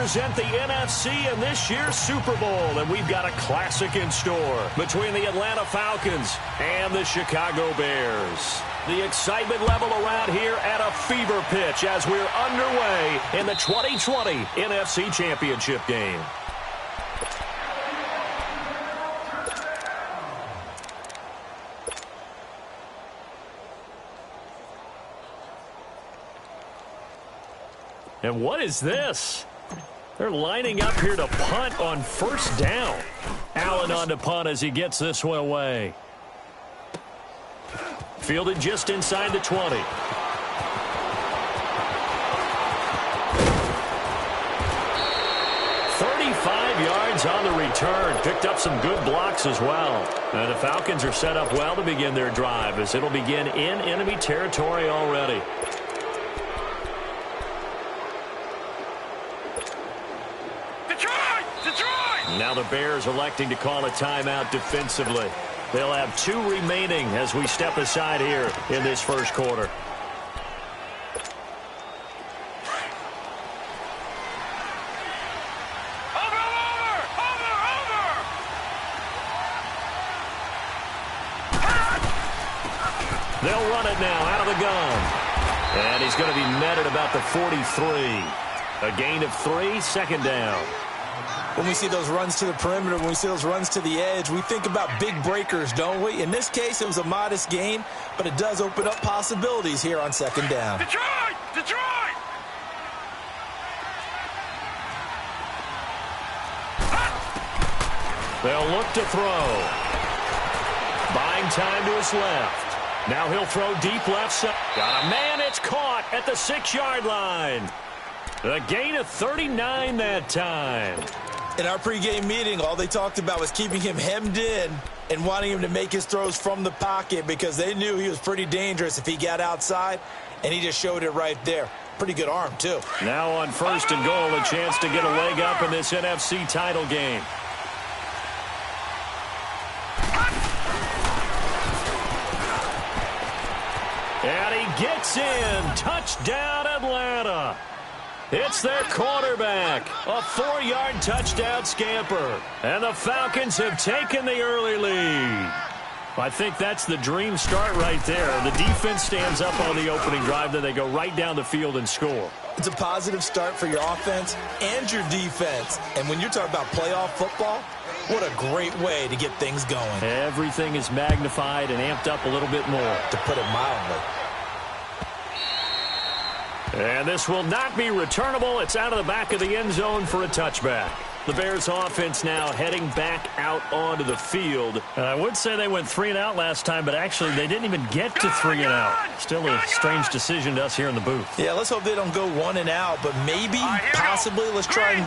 represent the NFC in this year's Super Bowl, and we've got a classic in store between the Atlanta Falcons and the Chicago Bears. The excitement level around here at a fever pitch as we're underway in the 2020 NFC Championship game. And what is this? They're lining up here to punt on first down. Allen on to punt as he gets this one away. Fielded just inside the 20. 35 yards on the return. Picked up some good blocks as well. And the Falcons are set up well to begin their drive as it'll begin in enemy territory already. Now the Bears electing to call a timeout defensively. They'll have 2 remaining as we step aside here in this first quarter. They'll run it now out of the gun. And he's going to be met at about the 43. A gain of 3, second down. When we see those runs to the perimeter, when we see those runs to the edge, we think about big breakers, don't we? In this case, it was a modest gain, but it does open up possibilities here on second down. Detroit! Detroit! They'll look to throw. Buying time to his left. Now he'll throw deep left side. Got a man, it's caught at the 6-yard line. A gain of 39 that time. In our pregame meeting, all they talked about was keeping him hemmed in and wanting him to make his throws from the pocket because they knew he was pretty dangerous if he got outside, and he just showed it right there. Pretty good arm, too. Now on first and goal, a chance to get a leg up in this NFC title game. And he gets in. Touchdown, Atlanta. It's their quarterback. A 4-yard touchdown scamper. And the Falcons have taken the early lead. I think that's the dream start right there. The defense stands up on the opening drive, then they go right down the field and score. It's a positive start for your offense and your defense. And when you're talking about playoff football, what a great way to get things going. Everything is magnified and amped up a little bit more, to put it mildly. And this will not be returnable. It's out of the back of the end zone for a touchback. The Bears offense now heading back out onto the field. And I would say they went 3 and out last time, but actually they didn't even get to 3 and out. Still a strange decision to us here in the booth. Yeah, let's hope they don't go 1 and out, but maybe, possibly, let's try and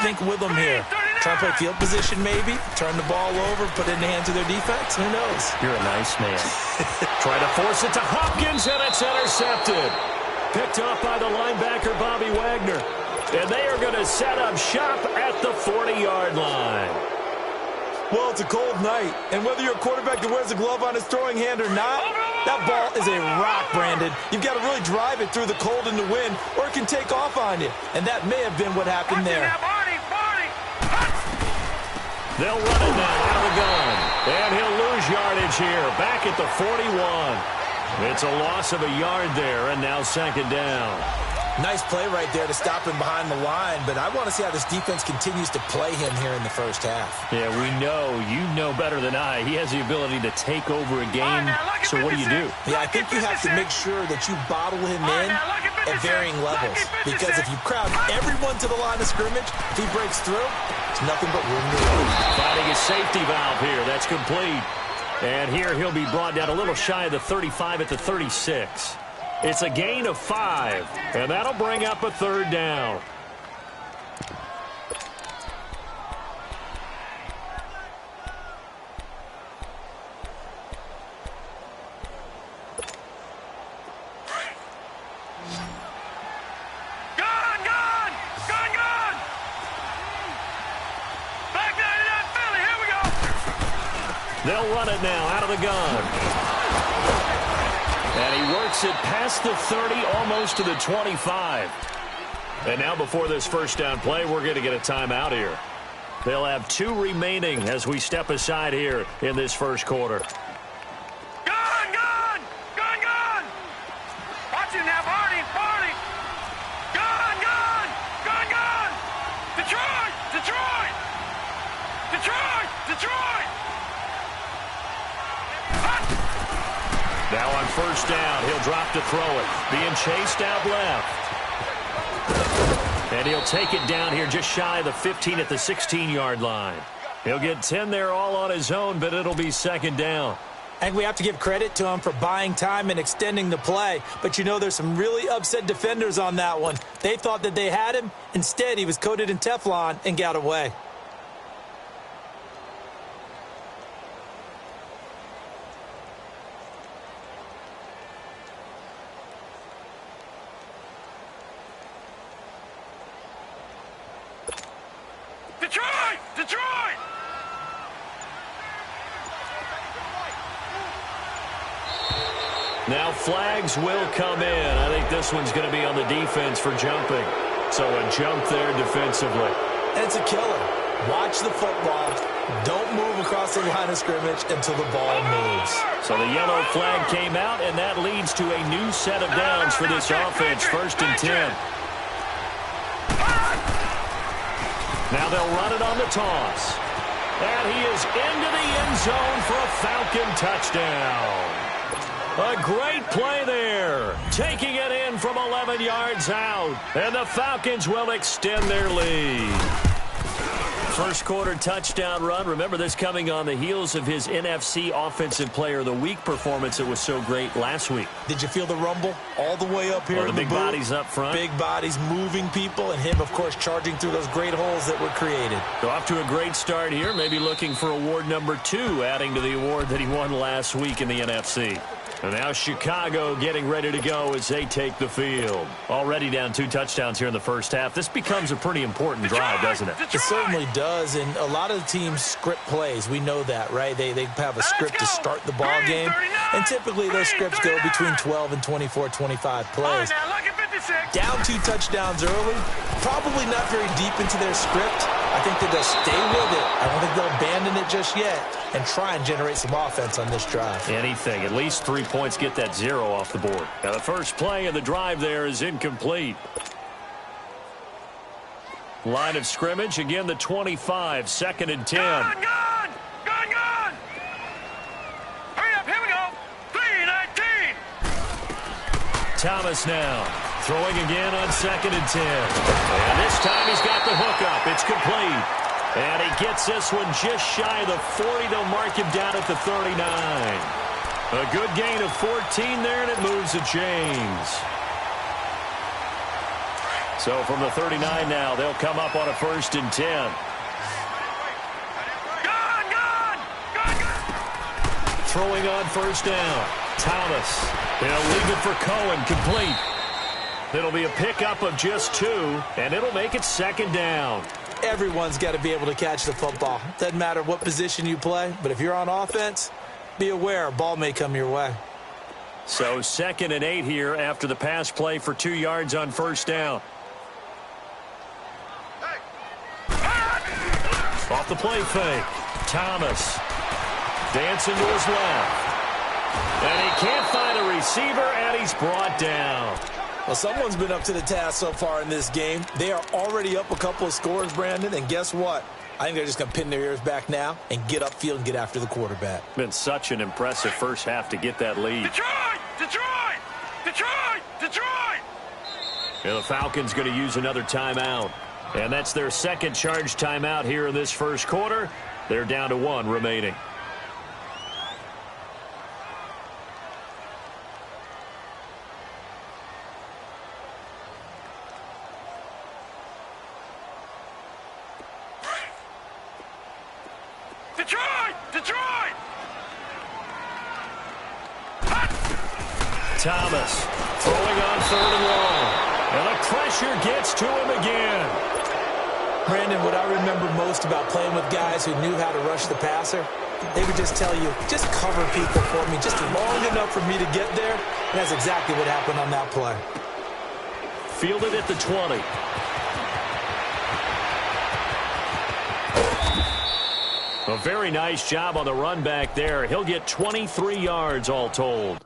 think with them here. Try and play field position maybe, turn the ball over, put it in the hands of their defense. Who knows? You're a nice man. Try to force it to Hopkins, and it's intercepted. Picked off by the linebacker, Bobby Wagner. And they are going to set up shop at the 40-yard line. Well, it's a cold night, and whether you're a quarterback that wears a glove on his throwing hand or not, that ball is a rock, Brandon. You've got to really drive it through the cold and the wind, or it can take off on you. And that may have been what happened there. They'll run it now out of the gun. And he'll lose yardage here, back at the 41. It's a loss of a yard there, and now second down. Nice play right there to stop him behind the line, but I want to see how this defense continues to play him here in the first half. Yeah, we know. You know better than I. He has the ability to take over a game, so what do you do? Yeah, I think you have to make sure that you bottle him in at varying levels, because if you crowd everyone to the line of scrimmage, if he breaks through, it's nothing but room to run. Finding a safety valve here. That's complete. And here he'll be brought down a little shy of the 35 at the 36. It's a gain of 5, and that'll bring up a third down. They'll run it now out of the gun. And he works it past the 30, almost to the 25. And now before this first down play, we're going to get a timeout here. They'll have 2 remaining as we step aside here in this first quarter. Gun! Gun! Gun! Gun! Watch it now, Barney! Barney! Gun! Gun! Gun! Gun! Detroit! Detroit! Detroit! Detroit! Now on first down, he'll drop to throw it. Being chased out left. And he'll take it down here just shy of the 15 at the 16-yard line. He'll get 10 there all on his own, but it'll be second down. I think we have to give credit to him for buying time and extending the play. But, you know, there's some really upset defenders on that one. They thought that they had him. Instead, he was coated in Teflon and got away. Detroit! Detroit! Now flags will come in. I think this one's going to be on the defense for jumping. So a jump there defensively. And it's a killer. Watch the football. Don't move across the line of scrimmage until the ball moves. So the yellow flag came out, and that leads to a new set of downs for this offense. First and 10. Now they'll run it on the toss. And he is into the end zone for a Falcon touchdown. A great play there. Taking it in from 11 yards out. And the Falcons will extend their lead. First quarter touchdown run. Remember, this coming on the heels of his NFC Offensive Player of the Week performance that was so great last week. Did you feel the rumble all the way up here? The big bodies up front. Big bodies moving people, and him, of course, charging through those great holes that were created. So off to a great start here. Maybe looking for award number 2, adding to the award that he won last week in the NFC. And now Chicago getting ready to go as they take the field. Already down 2 touchdowns here in the first half. This becomes a pretty important drive, doesn't it? It certainly does, and a lot of the teams script plays. We know that, right? They have a script to start the ball game, and typically those scripts go between 12 and 24, 25 plays. Down 2 touchdowns early, probably not very deep into their script. I think that they'll stay with it. I don't think they'll abandon it just yet and try and generate some offense on this drive. Anything. At least 3 points, get that 0 off the board. Now the first play of the drive there is incomplete. Line of scrimmage, again the 25, second and 10. Gun! Gun! Gun! Gun! Hurry up, here we go. 3:19. Thomas now throwing again on second and 10. And this time he's got the hook up. It's complete. And he gets this one just shy of the 40. They'll mark him down at the 39. A good gain of 14 there, and it moves the chains. So from the 39 now, they'll come up on a first and 10. Gun! Gun! Gun! Gun! Throwing on first down. Thomas. They'll leave it for Cohen, complete. It'll be a pickup of just 2, and it'll make it second down. Everyone's got to be able to catch the football. Doesn't matter what position you play, but if you're on offense, be aware a ball may come your way. So second and 8 here after the pass play for 2 yards on first down. Off the play fake. Thomas dancing to his left. And he can't find a receiver, and he's brought down. Well, someone's been up to the task so far in this game. They are already up a couple of scores, Brandon, and guess what? I think they're just going to pin their ears back now and get upfield and get after the quarterback. Been such an impressive first half to get that lead. Detroit! Detroit! Detroit! Detroit! And the Falcons going to use another timeout. And that's their second charge timeout here in this first quarter. They're down to 1 remaining. Detroit! Detroit! Thomas throwing on third and long. And the pressure gets to him again. Brandon, what I remember most about playing with guys who knew how to rush the passer, they would just tell you, just cover people for me, just long enough for me to get there. And that's exactly what happened on that play. Fielded at the 20. A very nice job on the run back there. He'll get 23 yards all told.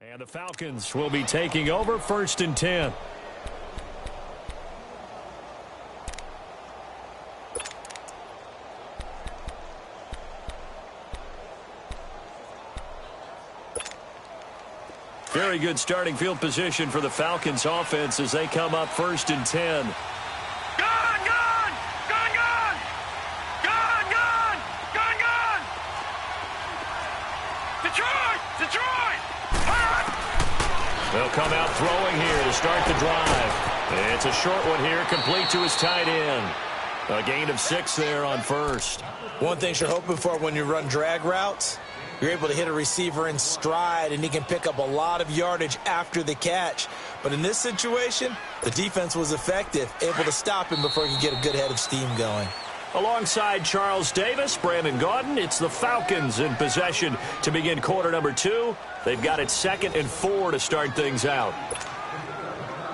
And the Falcons will be taking over 1st and 10. Very good starting field position for the Falcons offense as they come up 1st and 10. They'll come out throwing here to start the drive. It's a short one here, complete to his tight end. A gain of 6 there on 1st. One thing you're hoping for when you run drag routes, you're able to hit a receiver in stride, and he can pick up a lot of yardage after the catch. But in this situation, the defense was effective, able to stop him before he could get a good head of steam going. Alongside Charles Davis, Brandon Gaudin, it's the Falcons in possession to begin quarter number 2. They've got it 2nd and 4 to start things out.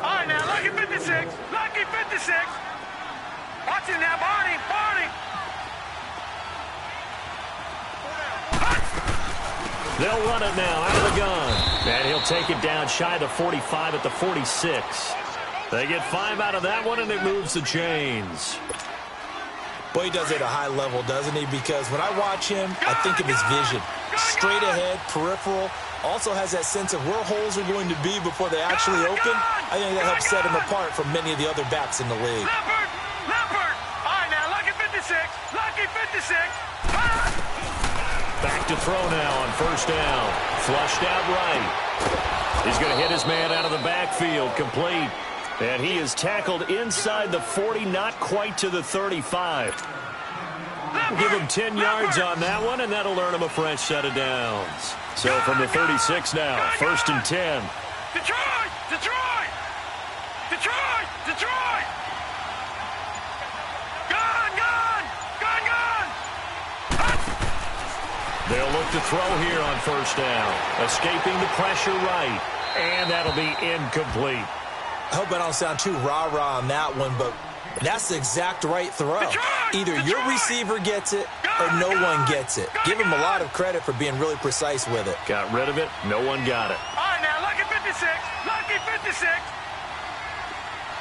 All right, now, lucky 56. Lucky 56. Watch it now, Barney. They'll run it now out of the gun. And he'll take it down shy of the 45 at the 46. They get 5 out of that one, and it moves the chains. Boy, he does it at a high level, doesn't he? Because when I watch him, I think of his vision. Straight ahead, peripheral. Also has that sense of where holes are going to be before they actually open. I think that helps set him apart from many of the other backs in the league. Leopard. All right, now, lucky 56. Lucky 56. Back to throw now on 1st down. Flushed out right. He's going to hit his man out of the backfield, complete. And he is tackled inside the 40, not quite to the 35. We'll give him 10 yards on that one, and that'll earn him a fresh set of downs. So from the 36 now, 1st and 10. Detroit! They'll look to throw here on 1st down. Escaping the pressure right. And that'll be incomplete. I hope I don't sound too rah-rah on that one, but that's the exact right throw. Either your receiver gets it or no one gets it. Give him a lot of credit for being really precise with it. Got rid of it. No one got it. All right, now, lucky 56. Lucky 56.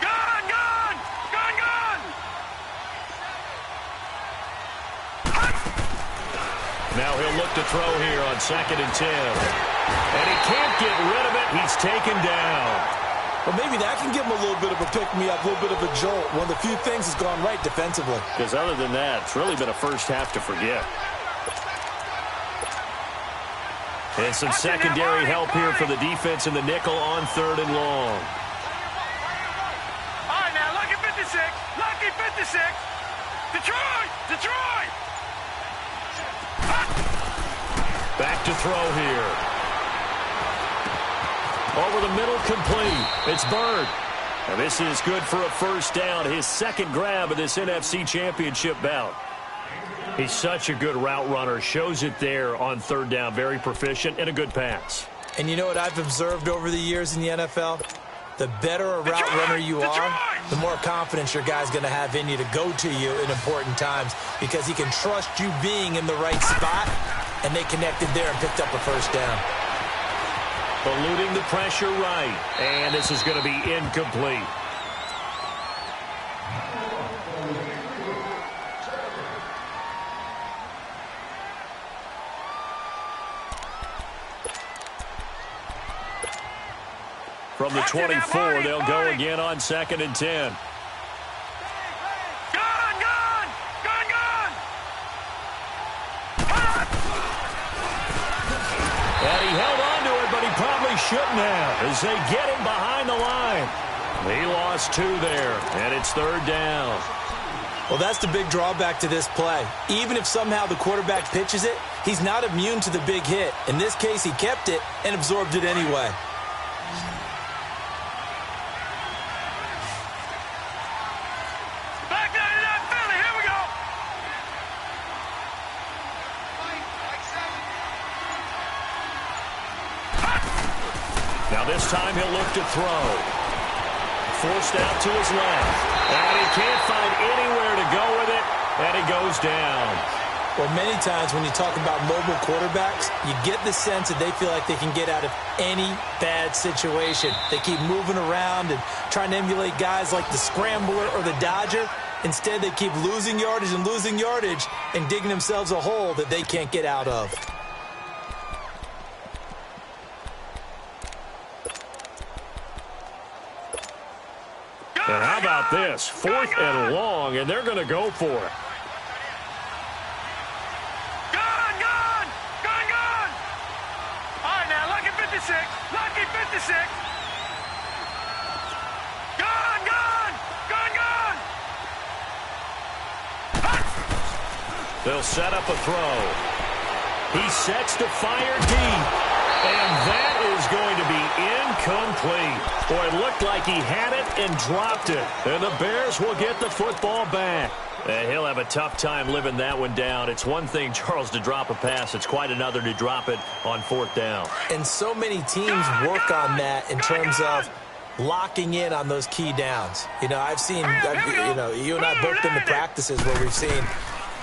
Gun! Now he'll look to throw here on 2nd and 10. And he can't get rid of it. He's taken down. Well, maybe that can give him a little bit of a pick-me-up, a little bit of a jolt. One of the few things that's gone right defensively. Because other than that, it's really been a first half to forget. And some secondary help here for the defense in the nickel on 3rd and long. All right, now, lucky 56. Lucky 56. Detroit! Back to throw here. Over the middle, complete. It's Bird. And this is good for a 1st down. His 2nd grab of this NFC Championship bout. He's such a good route runner. Shows it there on 3rd down. Very proficient and a good pass. And you know what I've observed over the years in the NFL? The better a route runner you are, the more confidence your guy's going to have in you to go to you in important times because he can trust you being in the right spot, and they connected there and picked up a 1st down. Eluding the pressure right, and this is going to be incomplete. From the 24, they'll go again on 2nd and 10. And he held on to it, but he probably shouldn't have as they get him behind the line. He lost 2 there, and it's 3rd down. Well, that's the big drawback to this play. Even if somehow the quarterback pitches it, he's not immune to the big hit. In this case, he kept it and absorbed it anyway. Now this time he'll look to throw. Forced out to his left. And he can't find anywhere to go with it. And he goes down. Well, many times when you talk about mobile quarterbacks, you get the sense that they feel like they can get out of any bad situation. They keep moving around and trying to emulate guys like the scrambler or the dodger. Instead, they keep losing yardage and digging themselves a hole that they can't get out of. And how about this? 4th and long, and they're going to go for it. Lucky 56. Gone. They'll set up a throw. He sets to fire deep. And that is going to be incomplete. Boy, it looked like he had it and dropped it. And the Bears will get the football back. And he'll have a tough time living that one down. It's one thing, Charles, to drop a pass. It's quite another to drop it on 4th down. And so many teams work on that in terms of locking in on those key downs. You know, I've seen, you and I both been to practices where we've seen,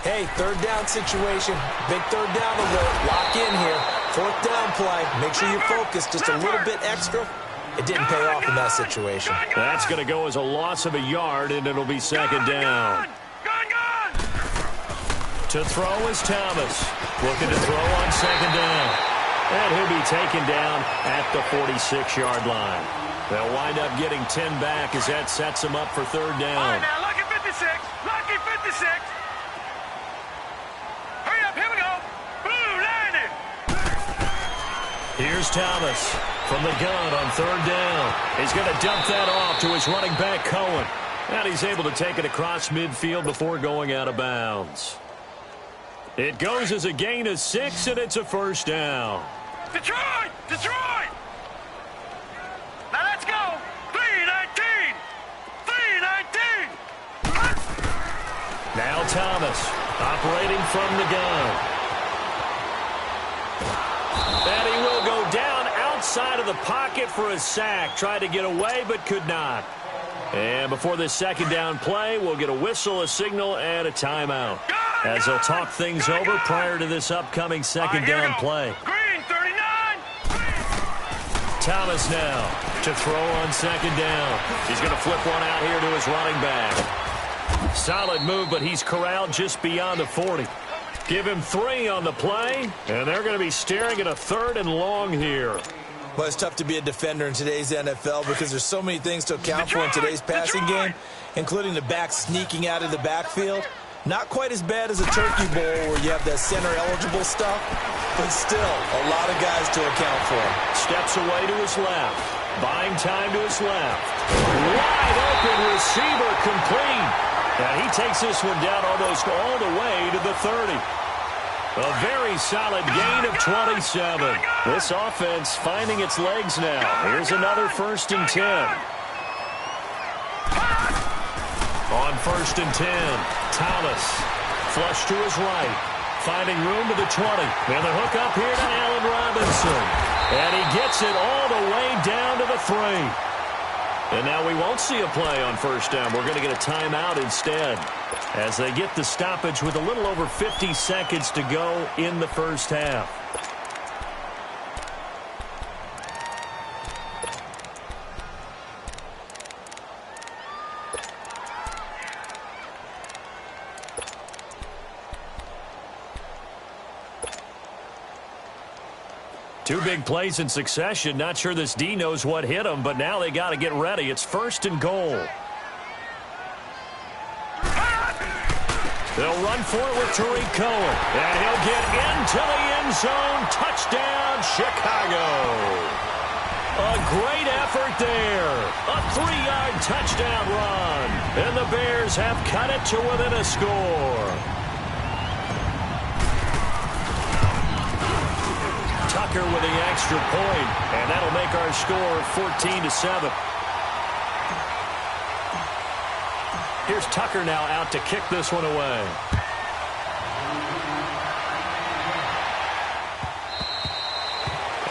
hey, 3rd down situation, big 3rd down alert, lock in here, 4th down play, make sure you focus just a little bit extra. It didn't pay off in that situation. That's going to go as a loss of a yard, and it'll be 2nd down. To throw is Thomas. Looking to throw on 2nd down. And he'll be taken down at the 46-yard line. They'll wind up getting 10 back as that sets them up for 3rd down. All right, now, lucky 56. Lucky 56. Hurry up, here we go. Blue, line it. Here's Thomas from the gun on 3rd down. He's going to dump that off to his running back, Cohen. And he's able to take it across midfield before going out of bounds. It goes as a gain of 6, and it's a 1st down. Detroit! Now let's go! 3-19! Now Thomas, operating from the gun. And he will go down outside of the pocket for a sack. Tried to get away, but could not. And before this 2nd down play, we'll get a whistle, a signal, and a timeout, as they'll talk things over prior to this upcoming 2nd down play. Green, 39. Thomas now to throw on 2nd down. He's going to flip one out here to his running back. Solid move, but he's corralled just beyond the 40. Give him 3 on the play, and they're going to be staring at a 3rd and long here. Well, it's tough to be a defender in today's NFL because there's so many things to account for in today's passing game, including the back sneaking out of the backfield. Not quite as bad as a turkey bowl where you have that center-eligible stuff, but still a lot of guys to account for. Steps away to his left. Buying time to his left. Wide open receiver complete. And he takes this one down almost all the way to the 30. A very solid gain of 27. This offense finding its legs now. Here's another 1st and 10. On 1st and 10, Thomas, flush to his right, finding room to the 20. And the hook up here to Allen Robinson. And he gets it all the way down to the 3. And now we won't see a play on 1st down. We're going to get a timeout instead, as they get the stoppage with a little over 50 seconds to go in the 1st half. Two big plays in succession. Not sure this D knows what hit him, but now they got to get ready. It's 1st and goal. They'll run for it with Tariq Cohen. And he'll get into the end zone. Touchdown, Chicago. A great effort there. A 3-yard touchdown run. And the Bears have cut it to within a score. Tucker with the extra point, and that'll make our score 14-7. Here's Tucker now out to kick this one away.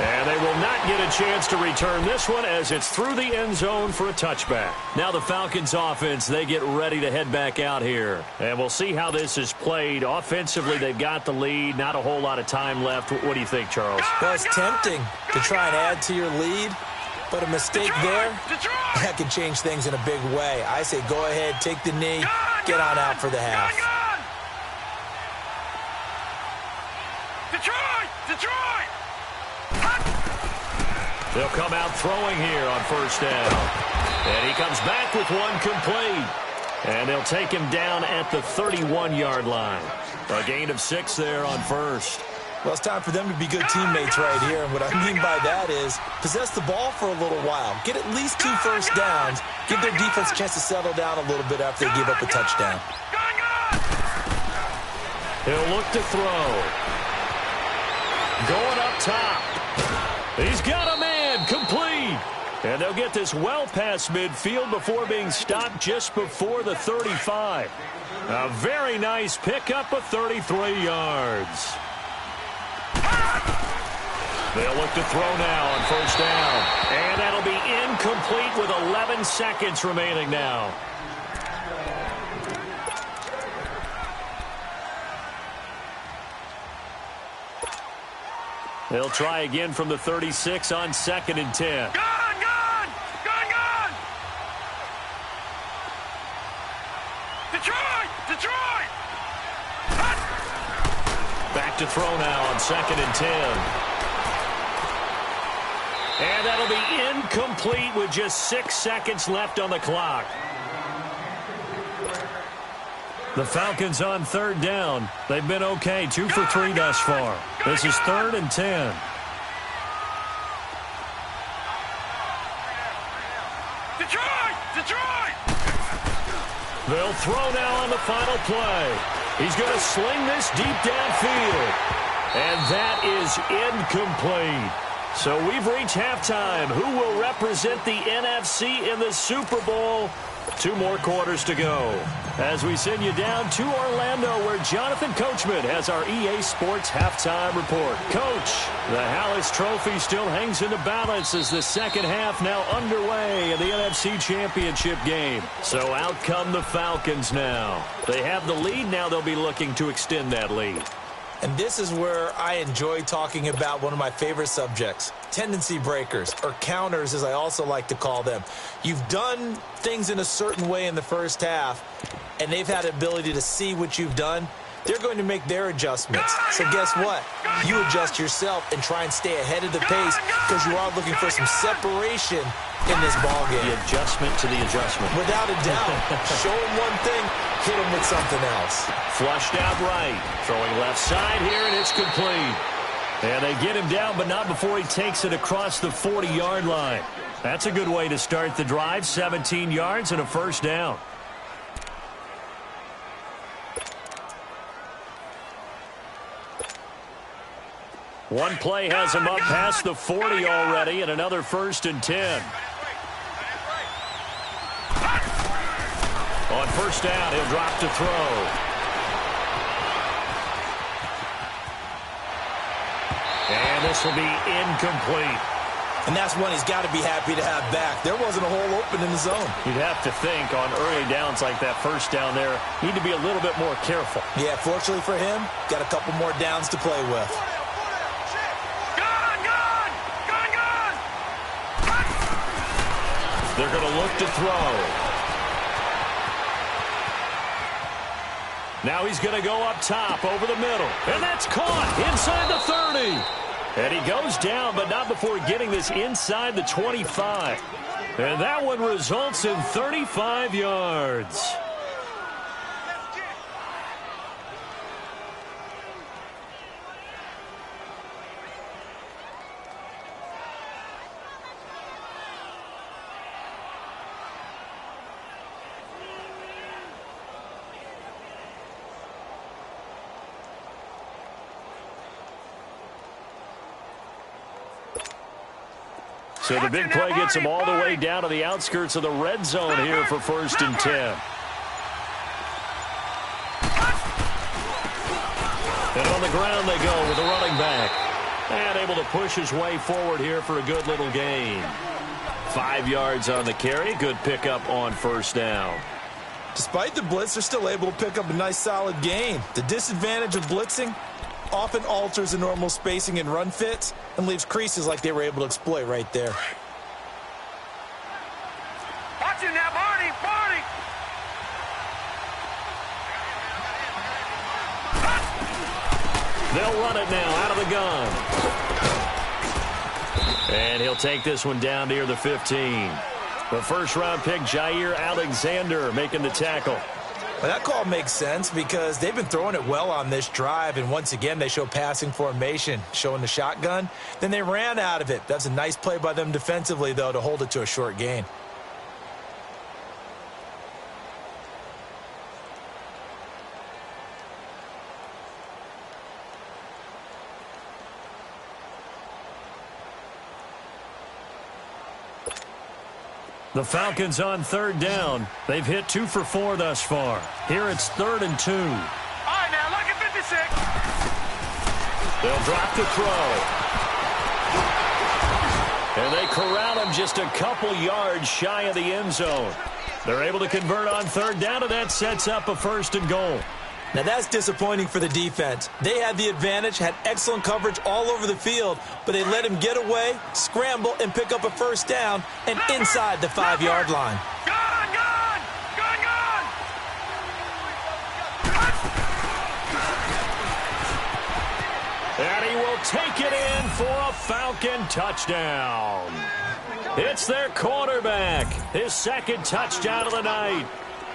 And they will not get a chance to return this one as it's through the end zone for a touchback. Now the Falcons offense, they get ready to head back out here. And we'll see how this is played. Offensively, they've got the lead. Not a whole lot of time left. What do you think, Charles? Well, it's tempting to try and add to your lead, but a mistake there, that can change things in a big way. I say go ahead, take the knee, get on out for the half. Detroit! They'll come out throwing here on first down. And he comes back with one complete. And they'll take him down at the 31-yard line. A gain of 6 there on first. Well, it's time for them to be good teammates right here. And what I mean by that is possess the ball for a little while. Get at least 2 first downs. Give their defense a chance to settle down a little bit after they give up a touchdown. He'll look to throw. Going up top. He's got a man complete. And they'll get this well past midfield before being stopped just before the 35. A very nice pickup of 33 yards. They'll look to throw now on first down. And that'll be incomplete with 11 seconds remaining now. They'll try again from the 36 on 2nd and 10. Gone! Detroit! Back to throw now on 2nd and 10. And that'll be incomplete with just 6 seconds left on the clock. The Falcons on 3rd down. They've been okay, 2 for 3 thus far. This is 3rd and 10. Detroit! They'll throw now on the final play. He's going to sling this deep downfield. And that is incomplete. So we've reached halftime. Who will represent the NFC in the Super Bowl? 2 more quarters to go as we send you down to Orlando, where Jonathan Coachman has our EA Sports halftime report. Coach, the Hallis Trophy still hangs in the balance as the second half now underway in the NFC Championship game. So out come the Falcons now. They have the lead. Now they'll be looking to extend that lead. And this is where I enjoy talking about one of my favorite subjects, tendency breakers, or counters as I also like to call them. You've done things in a certain way in the first half, and they've had the ability to see what you've done. They're going to make their adjustments. So guess what? You adjust yourself and try and stay ahead of the pace because you are looking for some separation in this ball game. The adjustment to the adjustment. Without a doubt. Show them one thing, hit them with something else. Flushed out right. Throwing left side here, and it's complete. And they get him down, but not before he takes it across the 40-yard line. That's a good way to start the drive. 17 yards and a first down. One play has him up past the 40 already, and another 1st and 10. On first down, he'll drop to throw. And this will be incomplete. And that's one he's got to be happy to have back. There wasn't a hole open in the zone. You'd have to think on early downs like that first down there, need to be a little bit more careful. Yeah, fortunately for him, got a couple more downs to play with. They're going to look to throw. Now he's going to go up top over the middle. And that's caught inside the 30. And he goes down, but not before getting this inside the 25. And that one results in 35 yards. So the big play gets him all the way down to the outskirts of the red zone here for 1st and 10. And on the ground they go with the running back. And able to push his way forward here for a good little gain. 5 yards on the carry. Good pickup on first down. Despite the blitz, they're still able to pick up a nice solid gain. The disadvantage of blitzing often alters the normal spacing and run fits and leaves creases like they were able to exploit right there. Watch it now, Barney! Barney! They'll run it now out of the gun. And he'll take this one down near the 15. The first-round pick, Jair Alexander, making the tackle. Well, that call makes sense because they've been throwing it well on this drive, and once again they show passing formation, showing the shotgun. Then they ran out of it. That's a nice play by them defensively, though, to hold it to a short gain. The Falcons on third down. They've hit 2 for 4 thus far. Here it's 3rd and 2. All right, now, look at 56. They'll drop the throw. And they corral him just a couple yards shy of the end zone. They're able to convert on third down, and that sets up a 1st and goal. Now that's disappointing for the defense. They had the advantage, had excellent coverage all over the field, but they let him get away, scramble, and pick up a 1st down and inside the 5-yard line. Gone, gone! Gone, gone! And he will take it in for a Falcon touchdown. It's their quarterback, his 2nd touchdown of the night.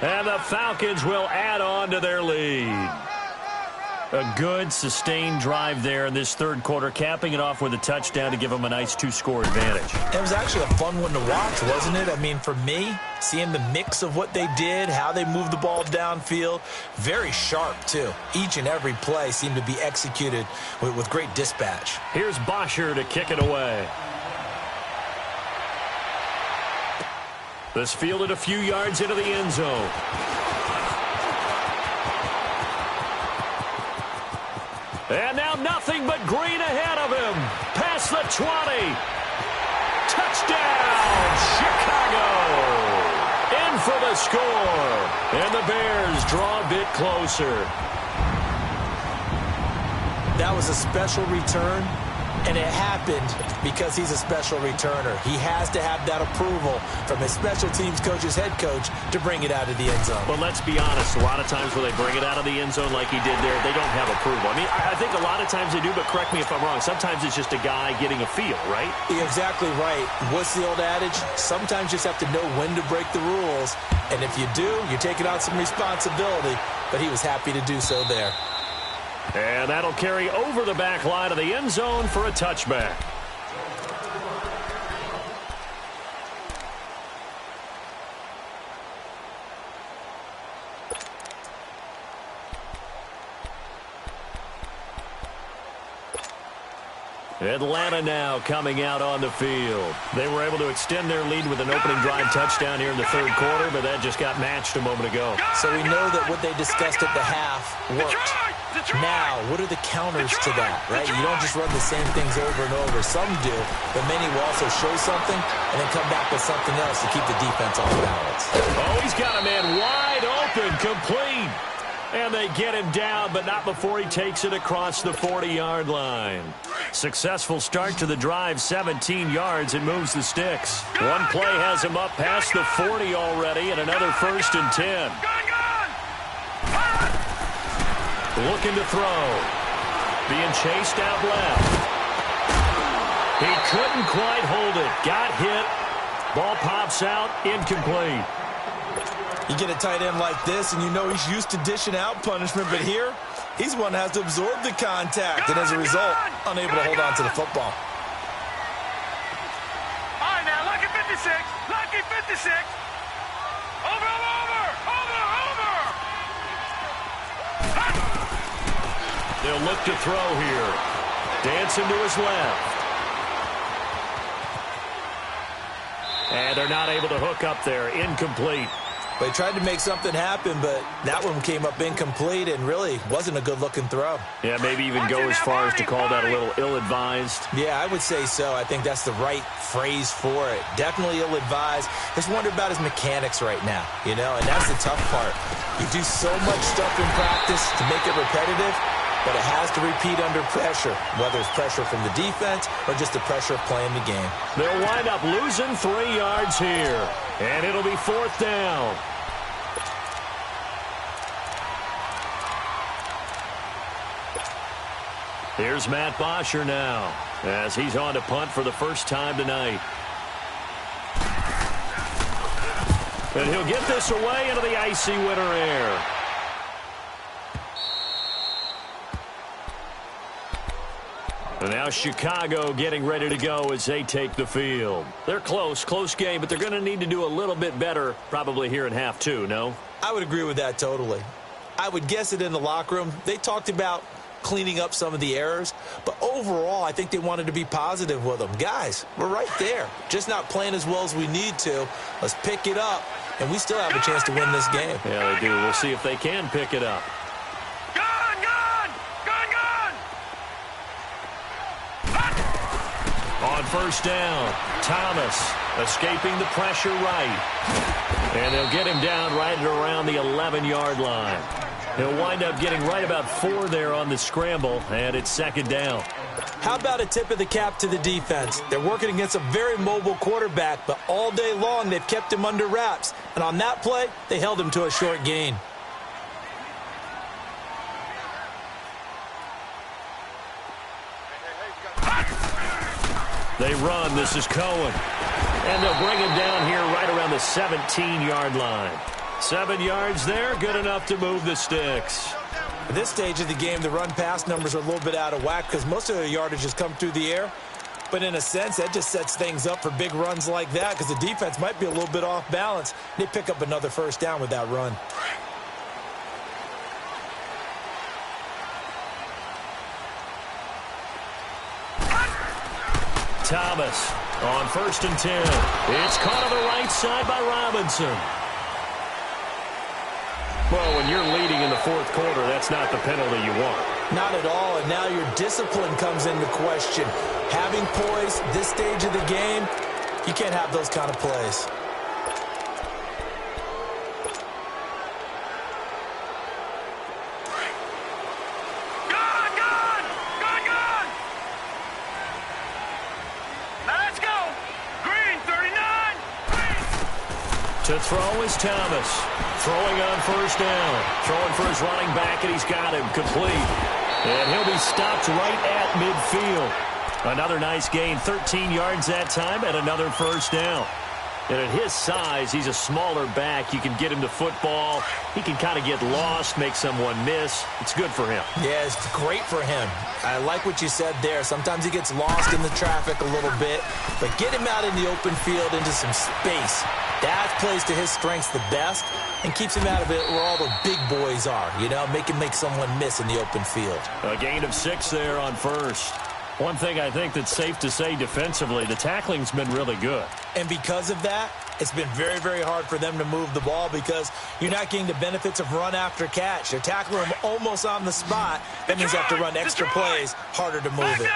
And the Falcons will add on to their lead. A good, sustained drive there in this 3rd quarter, capping it off with a touchdown to give them a nice 2-score advantage. It was actually a fun one to watch, wasn't it? I mean, for me, seeing the mix of what they did, how they moved the ball downfield, very sharp, too. Each and every play seemed to be executed with great dispatch. Here's Bosher to kick it away. This fielded a few yards into the end zone. And now nothing but green ahead of him. Past the 20. Touchdown, Chicago. In for the score. And the Bears draw a bit closer. That was a special return, and it happened because he's a special returner. He has to have that approval from his special teams coach's head coach to bring it out of the end zone. Well, let's be honest. A lot of times when they bring it out of the end zone like he did there, they don't have approval. I mean, I think a lot of times they do, but correct me if I'm wrong. Sometimes it's just a guy getting a feel, right? You're exactly right. What's the old adage? Sometimes you just have to know when to break the rules. And if you do, you're taking on some responsibility. But he was happy to do so there. And that'll carry over the back line of the end zone for a touchback. Atlanta now coming out on the field. They were able to extend their lead with an opening drive touchdown here in the 3rd quarter, but that just got matched a moment ago. So we know that what they discussed at the half worked. Now, what are the counters to that, right? You don't just run the same things over and over. Some do, but many will also show something and then come back with something else to keep the defense off balance. Oh, he's got a man wide open, complete. And they get him down, but not before he takes it across the 40-yard line. Successful start to the drive, 17 yards, and moves the sticks. One play has him up past the 40 already, and another 1st and 10. Looking to throw. Being chased out left. He couldn't quite hold it. Got hit. Ball pops out, incomplete. You get a tight end like this, and you know he's used to dishing out punishment, but here, he's one that has to absorb the contact, and as a result, unable to hold on to the football. All right, now, lucky 56. Lucky 56. Over, over, over. Over, over. They'll look to throw here. Dancing to his left. And they're not able to hook up there. Incomplete. But he tried to make something happen, but that one came up incomplete and really wasn't a good-looking throw. Yeah, maybe even go as far as to call that a little ill-advised. Yeah, I would say so. I think that's the right phrase for it. Definitely ill-advised. Just wonder about his mechanics right now, you know, and that's the tough part. You do so much stuff in practice to make it repetitive, but it has to repeat under pressure, whether it's pressure from the defense or just the pressure of playing the game. They'll wind up losing 3 yards here, and it'll be 4th down. Here's Matt Bosher now, as he's on to punt for the first time tonight. And he'll get this away into the icy winter air. And now Chicago getting ready to go as they take the field. They're close game, but they're going to need to do a little bit better probably here in half 2, no? I would agree with that totally. I would guess it in the locker room. They talked about cleaning up some of the errors, but overall, I think they wanted to be positive with them. Guys, we're right there. Just not playing as well as we need to. Let's pick it up, and we still have a chance to win this game. Yeah, they do. We'll see if they can pick it up. On first down, Thomas escaping the pressure right. And they'll get him down right at around the 11-yard line. He'll wind up getting right about 4 there on the scramble, and it's 2nd down. How about a tip of the cap to the defense? They're working against a very mobile quarterback, but all day long they've kept him under wraps. And on that play, they held him to a short gain. They run. This is Cohen. And they'll bring him down here right around the 17-yard line. 7 yards there, good enough to move the sticks. At this stage of the game, the run-pass numbers are a little bit out of whack because most of their yardage has come through the air. But in a sense, that just sets things up for big runs like that because the defense might be a little bit off balance. They pick up another first down with that run. Thomas on 1st and 10. It's caught on the right side by Robinson. Well, when you're leading in the 4th quarter, that's not the penalty you want. Not at all, and now your discipline comes into question. Having poise this stage of the game, you can't have those kind of plays. To throw is Thomas. Throwing on first down. Throwing for his running back, and he's got him complete. And he'll be stopped right at midfield. Another nice gain, 13 yards that time, and another first down. And at his size, he's a smaller back. You can get him the football. He can kind of get lost, make someone miss. It's good for him. Yeah, it's great for him. I like what you said there. Sometimes he gets lost in the traffic a little bit, but get him out in the open field into some space. That plays to his strengths the best and keeps him out of it where all the big boys are, you know, make someone miss in the open field. A gain of 6 there on first. One thing I think that's safe to say defensively, the tackling's been really good. And because of that, it's been very, very hard for them to move the ball because you're not getting the benefits of run after catch. They're tackling them almost on the spot. That means they have to run extra plays, harder to move it.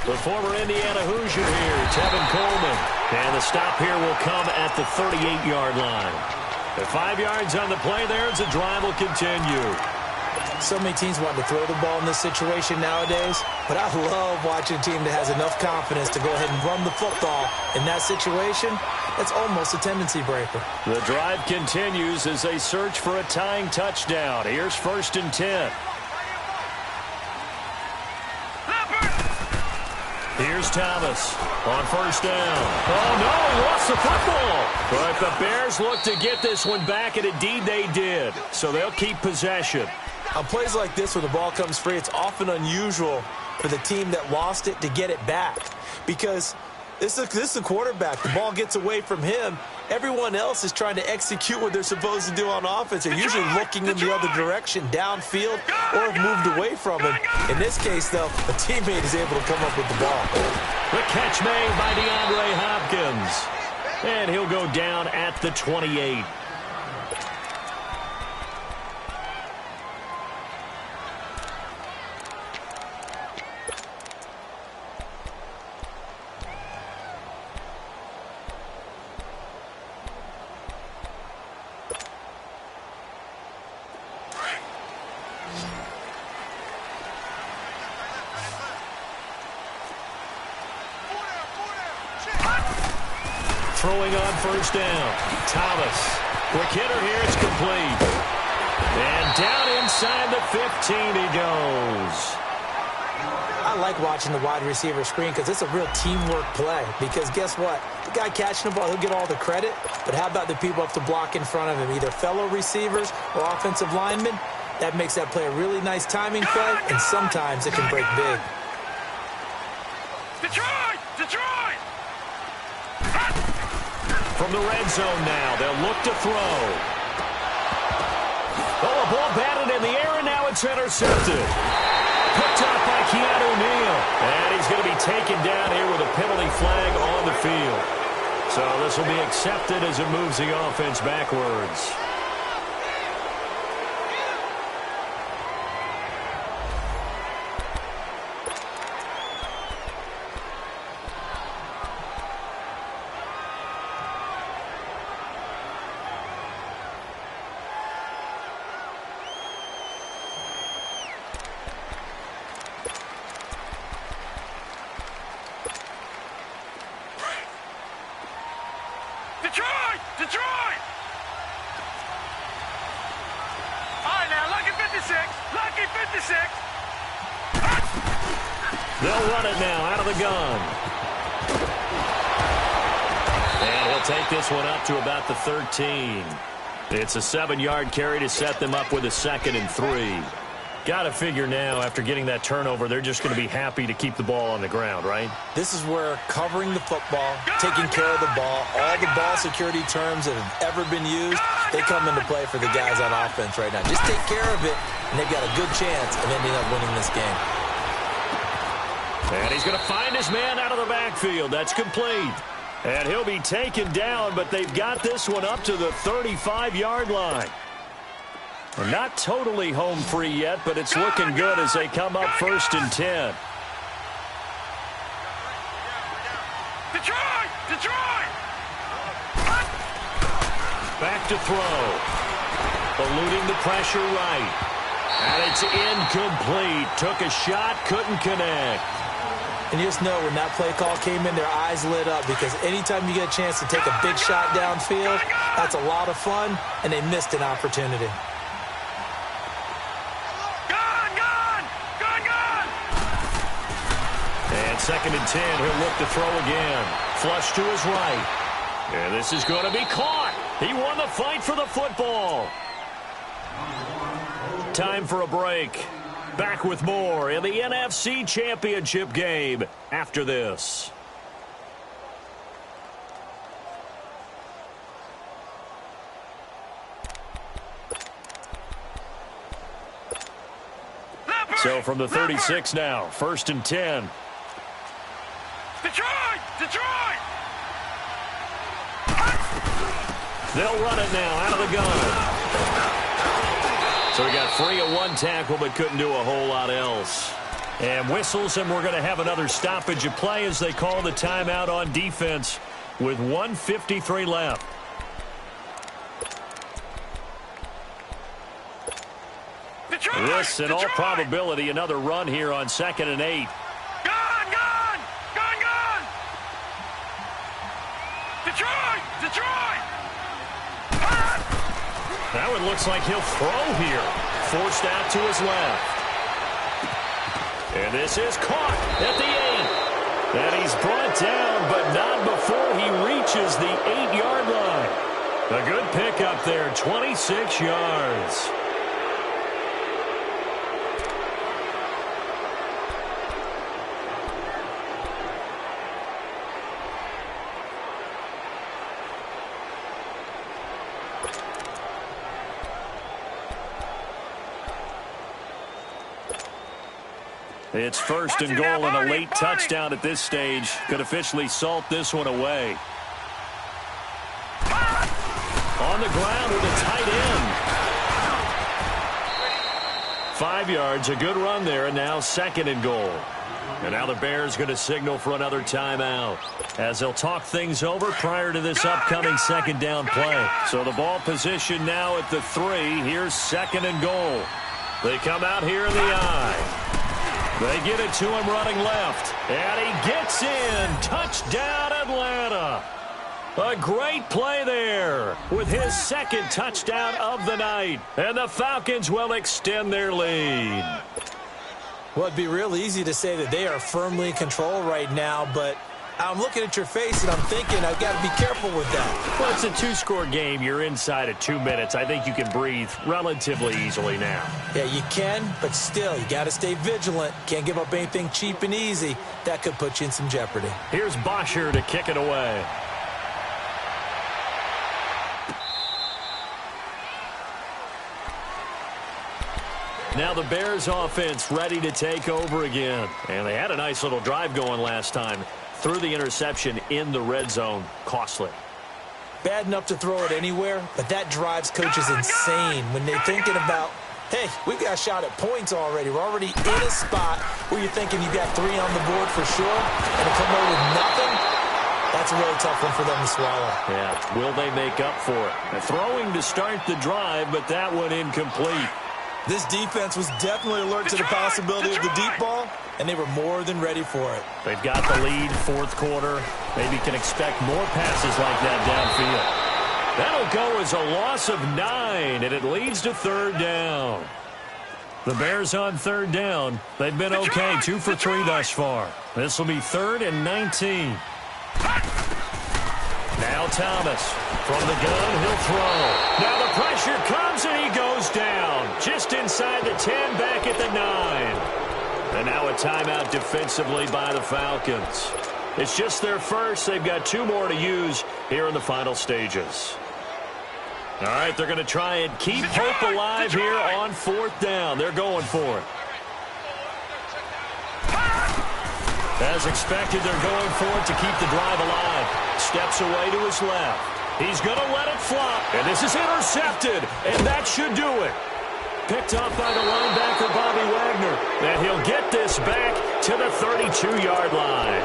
The former Indiana Hoosier here, Tevin Coleman. And the stop here will come at the 38-yard line. The 5 yards on the play there as the drive will continue. So many teams want to throw the ball in this situation nowadays, but I love watching a team that has enough confidence to go ahead and run the football. In that situation, that's almost a tendency breaker. The drive continues as they search for a tying touchdown. Here's 1st and 10. Here's Thomas on first down. Oh, no, he lost the football. But the Bears look to get this one back, and indeed they did. So they'll keep possession. On plays like this where the ball comes free, it's often unusual for the team that lost it to get it back. Because this is the quarterback. The ball gets away from him. Everyone else is trying to execute what they're supposed to do on offense. They're usually looking in the other direction, downfield, or have moved away from him. In this case, though, a teammate is able to come up with the ball. The catch made by DeAndre Hopkins. And he'll go down at the 28. Throwing on first down. Thomas. Quick hitter here. It's complete. And down inside the 15 he goes. I like watching the wide receiver screen because it's a real teamwork play. Because guess what? The guy catching the ball, he'll get all the credit. But how about the people up to block in front of him? Either fellow receivers or offensive linemen. That makes that play a really nice timing play. And sometimes it can break big. Detroit! Detroit! From the red zone now, they'll look to throw. Oh, a ball batted in the air, and now it's intercepted. Picked up by Keanu Neal. And he's going to be taken down here with a penalty flag on the field. So this will be accepted as it moves the offense backwards. Detroit! Detroit! All right, now, lucky 56. Lucky 56. They'll run it now out of the gun. And he'll take this one up to about the 13. It's a 7-yard carry to set them up with a 2nd and 3. Got to figure now, after getting that turnover, they're just going to be happy to keep the ball on the ground, right? This is where covering the football, taking care of the ball, all the ball security terms that have ever been used, they come into play for the guys on offense right now. Just take care of it, and they've got a good chance of ending up winning this game. And he's going to find his man out of the backfield. That's complete. And he'll be taken down, but they've got this one up to the 35-yard line. We're not totally home free yet, but it's looking good as they come up 1st and 10. Detroit! Detroit! Back to throw. Eluding the pressure right. And it's incomplete. Took a shot, couldn't connect. And you just know when that play call came in, their eyes lit up because anytime you get a chance to take a big shot downfield, that's a lot of fun, and they missed an opportunity. And 2nd and 10, he'll look to throw again. Flush to his right. And this is going to be caught. He won the fight for the football. Time for a break. Back with more in the NFC Championship game after this. So from the 36 now, 1st and 10. Detroit! Detroit! They'll run it now out of the gun. So he got free of one tackle but couldn't do a whole lot else. And whistles, and we're going to have another stoppage of play as they call the timeout on defense with 1:53 left. Detroit! This, in all probability, another run here on 2nd and 8. Detroit! Detroit! That one looks like he'll throw here. Forced out to his left. And this is caught at the 8. And he's brought down, but not before he reaches the 8-yard line. A good pickup there, 26 yards. It's first and goal, and a late touchdown at this stage could officially salt this one away. On the ground with a tight end. 5 yards, a good run there, and now second and goal. And now the Bears going to signal for another timeout as they'll talk things over prior to this upcoming second down play. So the ball position now at the 3. Here's second and goal. They come out here in the I. They get it to him running left. And he gets in. Touchdown, Atlanta. A great play there with his second touchdown of the night. And the Falcons will extend their lead. Well, it'd be real easy to say that they are firmly in control right now, but I'm looking at your face and I'm thinking I've got to be careful with that. Well, it's a 2-score game. You're inside at 2 minutes. I think you can breathe relatively easily now. Yeah, you can, but still, you got to stay vigilant. Can't give up anything cheap and easy. That could put you in some jeopardy. Here's Bosher to kick it away. Now the Bears offense ready to take over again. And they had a nice little drive going last time. Threw the interception in the red zone. Costly. Bad enough to throw it anywhere, but that drives coaches insane when they're thinking about, hey, we've got a shot at points already. We're already in a spot where you're thinking you've got 3 on the board for sure, and to come away with nothing, that's a really tough one for them to swallow. Yeah, will they make up for it? They're throwing to start the drive, but that one incomplete. This defense was definitely alert to the possibility of the deep ball, and they were more than ready for it. They've got the lead, fourth quarter. Maybe can expect more passes like that downfield. That'll go as a loss of 9, and it leads to third down. The Bears on third down. They've been okay, 2 for 3 thus far. This will be 3rd and 19. Now Thomas from the gun, he'll throw. Now the pressure comes and he goes down. Just inside the 10, back at the 9. And now a timeout defensively by the Falcons. It's just their first. They've got 2 more to use here in the final stages. All right, they're going to try and keep hope alive here on 4th down. They're going for it. As expected, they're going for it to keep the drive alive. Steps away to his left. He's going to let it flop. And this is intercepted. And that should do it. Picked off by the linebacker, Bobby Wagner. And he'll get this back to the 32-yard line.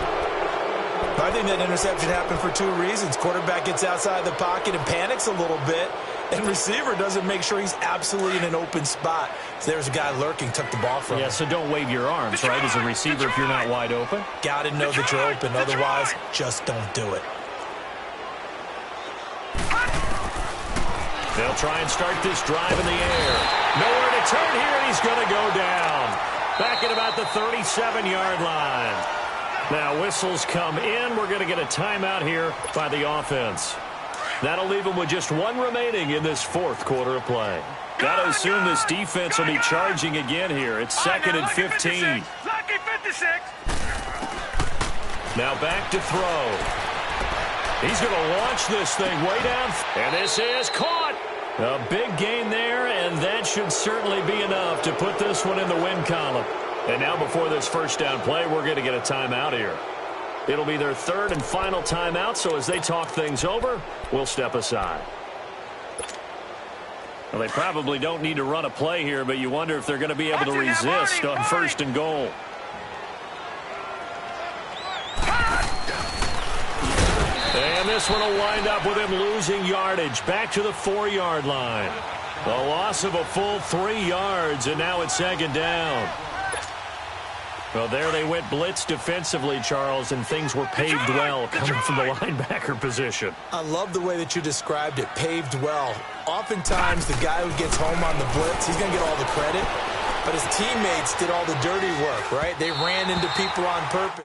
I think that interception happened for 2 reasons. Quarterback gets outside the pocket and panics a little bit. And receiver doesn't make sure he's absolutely in an open spot. So there's a guy lurking, took the ball from him. Yeah, so don't wave your arms, right, as a receiver if you're not wide open. Got to know that you're open. Otherwise, just don't do it. They'll try and start this drive in the air. Nowhere to turn here, and he's going to go down. Back at about the 37-yard line. Now whistles come in. We're going to get a timeout here by the offense. That'll leave them with just 1 remaining in this 4th quarter of play. Got to assume this defense will be charging again here. It's 2nd and 15. Lucky 56. Now back to throw. He's going to launch this thing way down. And this is caught. A big gain there, and that should certainly be enough to put this one in the win column. And now before this first down play, we're going to get a timeout here. It'll be their 3rd and final timeout, so as they talk things over, we'll step aside. Well, they probably don't need to run a play here, but you wonder if they're going to be able to resist on 1st and goal. And this one will wind up with him losing yardage back to the 4-yard line. A loss of a full 3 yards, and now it's 2nd down. Well, there they went blitz defensively, Charles, and things were paved well coming from the linebacker position. I love the way that you described it, paved well. Oftentimes, the guy who gets home on the blitz, he's going to get all the credit, but his teammates did all the dirty work, right? They ran into people on purpose.